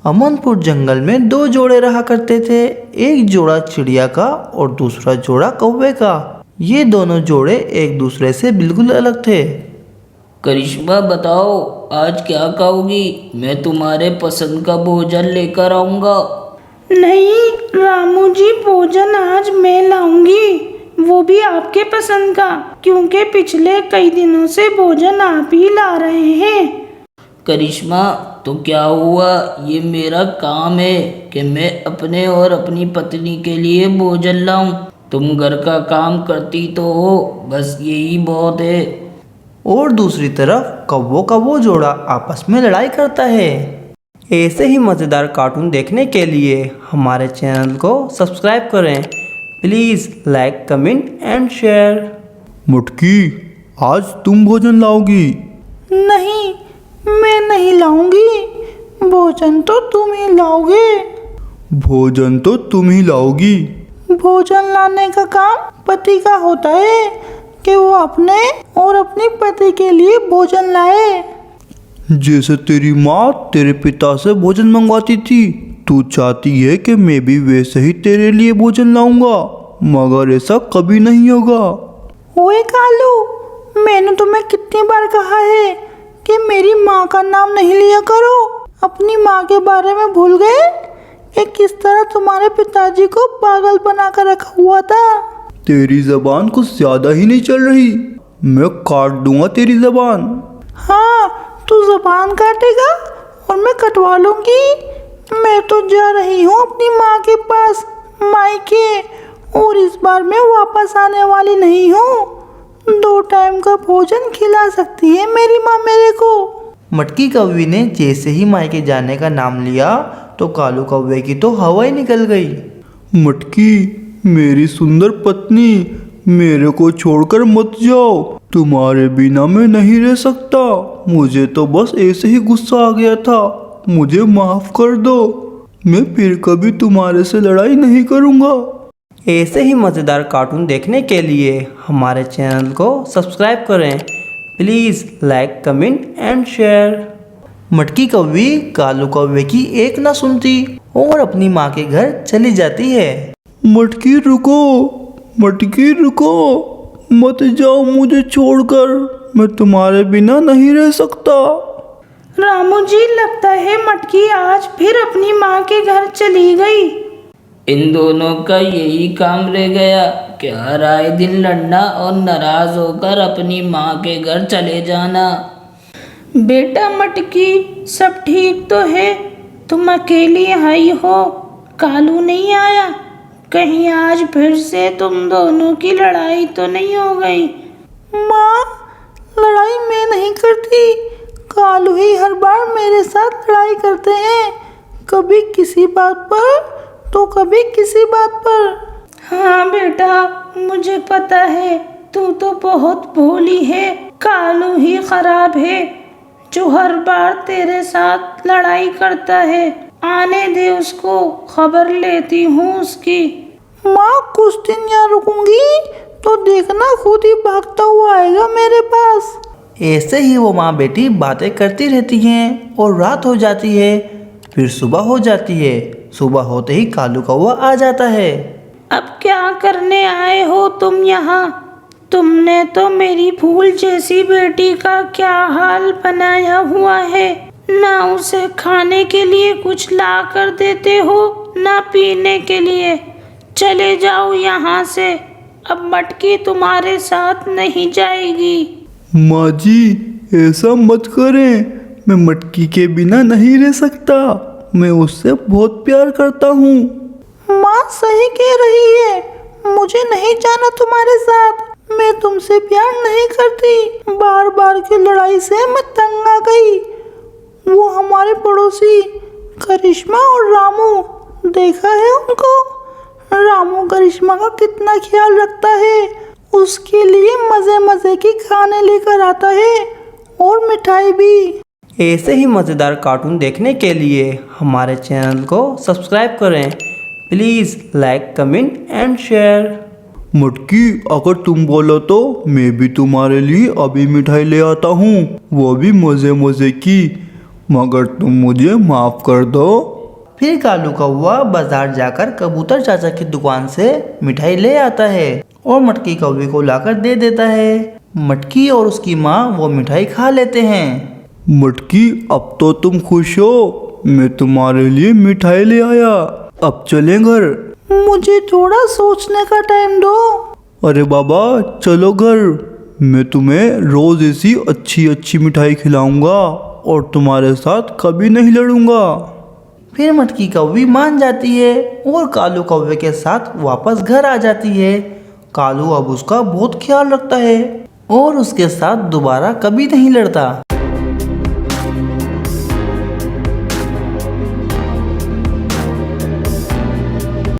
Amanpour जंगल में दो जोड़े रहा करते थे। एक जोड़ा चिड़िया का और दूसरा जोड़ा कौवे का। ये दोनों जोड़े एक दूसरे से बिल्कुल अलग थे। करिश्मा बताओ, आज क्या खाओगी? मैं तुम्हारे पसंद का भोजन लेकर आऊँगा। नहीं रामू जी, भोजन आज मैं लाऊंगी, वो भी आपके पसंद का, क्योंकि पिछले कई दिनों से भोजन आप ही ला रहे हैं। करिश्मा तो क्या हुआ, ये मेरा काम है कि मैं अपने और अपनी पत्नी के लिए भोजन लाऊं। तुम घर का काम करती तो हो, बस यही बहुत है। और दूसरी तरफ कौवों का वो जोड़ा आपस में लड़ाई करता है। ऐसे ही मज़ेदार कार्टून देखने के लिए हमारे चैनल को सब्सक्राइब करें। Please like, comment and share. मटकी, आज तुम भोजन लाओगी? नहीं, मैं नहीं लाऊंगी, भोजन तो तुम ही लाओगे। भोजन तो तुम ही लाओगी। भोजन लाने का काम पति का होता है कि वो अपने और अपनी पति के लिए भोजन लाए। जैसे तेरी माँ तेरे पिता से भोजन मंगवाती थी, तू चाहती है कि मैं भी वैसे ही तेरे लिए भोजन लाऊंगा, मगर ऐसा कभी नहीं होगा। ओए कालू, मैंने तुम्हें कितनी बार कहा है कि मेरी माँ का नाम नहीं लिया करो। अपनी माँ के बारे में भूल गए कि किस तरह तुम्हारे पिताजी को पागल बना कर रखा हुआ था। तेरी जबान कुछ ज्यादा ही नहीं चल रही, मैं काट दूंगा तेरी जबान। हाँ, तू जबान काटेगा और मैं कटवा लूंगी। मैं तो जा रही हूँ अपनी माँ के पास, मायके, और इस बार मैं वापस आने वाली नहीं हूँ। 2 टाइम का भोजन खिला सकती है मेरी माँ मेरे को। मटकी कौवी ने जैसे ही मायके जाने का नाम लिया तो कालू कौवे की तो हवा ही निकल गई। मटकी, मेरी सुंदर पत्नी, मेरे को छोड़कर मत जाओ, तुम्हारे बिना मैं नहीं रह सकता। मुझे तो बस ऐसे ही गुस्सा आ गया था, मुझे माफ कर दो, मैं फिर कभी तुम्हारे से लड़ाई नहीं करूँगा। ऐसे ही मज़ेदार कार्टून देखने के लिए हमारे चैनल को सब्सक्राइब करें। Please like, comment and share. मटकी कौवी कालू कौवे की एक ना सुनती और अपनी माँ के घर चली जाती है। मटकी रुको, मटकी रुको, मत जाओ मुझे छोड़कर, मैं तुम्हारे बिना नहीं रह सकता। रामू जी, लगता है मटकी आज फिर अपनी माँ के घर चली गई। इन दोनों का यही काम रह गया कि हर आए दिन लड़ना और नाराज होकर अपनी माँ के घर चले जाना। बेटा मटकी, सब ठीक तो है? तुम अकेली आई हो, कालू नहीं आया? कहीं आज फिर से तुम दोनों की लड़ाई तो नहीं हो गई? माँ, लड़ाई मैं नहीं करती, कालू ही हर बार मेरे साथ लड़ाई करते हैं, कभी किसी बात पर तो कभी किसी बात पर। हाँ बेटा, मुझे पता है, तू तो बहुत भोली है। कालू ही खराब है जो हर बार तेरे साथ लड़ाई करता है। आने दे उसको, खबर लेती हूँ उसकी। माँ, कुछ दिन यहाँ रुकूंगी तो देखना खुद ही भागता हुआ आएगा मेरे पास। ऐसे ही वो माँ बेटी बातें करती रहती हैं और रात हो जाती है, फिर सुबह हो जाती है। सुबह होते ही कालू कौवा आ जाता है। अब क्या करने आए हो तुम यहाँ? तुमने तो मेरी फूल जैसी बेटी का क्या हाल बनाया हुआ है। ना उसे खाने के लिए कुछ ला कर देते हो, ना पीने के लिए। चले जाओ यहाँ से, अब मटकी तुम्हारे साथ नहीं जाएगी। माँ जी, ऐसा मत करें, मैं मटकी के बिना नहीं रह सकता, मैं उससे बहुत प्यार करता हूँ। माँ सही कह रही है, मुझे नहीं जाना तुम्हारे साथ, मैं तुमसे प्यार नहीं करती। बार बार की लड़ाई से मैं तंग आ गई। वो हमारे पड़ोसी करिश्मा और रामू, देखा है उनको? रामू करिश्मा का कितना ख्याल रखता है, उसके लिए मज़े मज़े की खाने लेकर आता है और मिठाई भी। ऐसे ही मज़ेदार कार्टून देखने के लिए हमारे चैनल को सब्सक्राइब करें। Please like, comment and share. मटकी, अगर तुम बोलो तो मैं भी तुम्हारे लिए अभी मिठाई ले आता हूँ, वो भी मज़े मज़े की, मगर तुम मुझे माफ़ कर दो। फिर कालू कौवा बाजार जाकर कबूतर चाचा की दुकान से मिठाई ले आता है और मटकी कौवे को लाकर दे देता है। मटकी और उसकी माँ वो मिठाई खा लेते हैं। मटकी, अब तो तुम खुश हो, मैं तुम्हारे लिए मिठाई ले आया। अब चलें घर। मुझे थोड़ा सोचने का टाइम दो। अरे बाबा चलो घर, मैं तुम्हें रोज ऐसी अच्छी अच्छी मिठाई खिलाऊंगा और तुम्हारे साथ कभी नहीं लड़ूंगा। फिर मटकी कौवी मान जाती है और कालू कौवे के साथ वापस घर आ जाती है। कालू अब उसका बहुत ख्याल रखता है और उसके साथ दोबारा कभी नहीं लड़ता।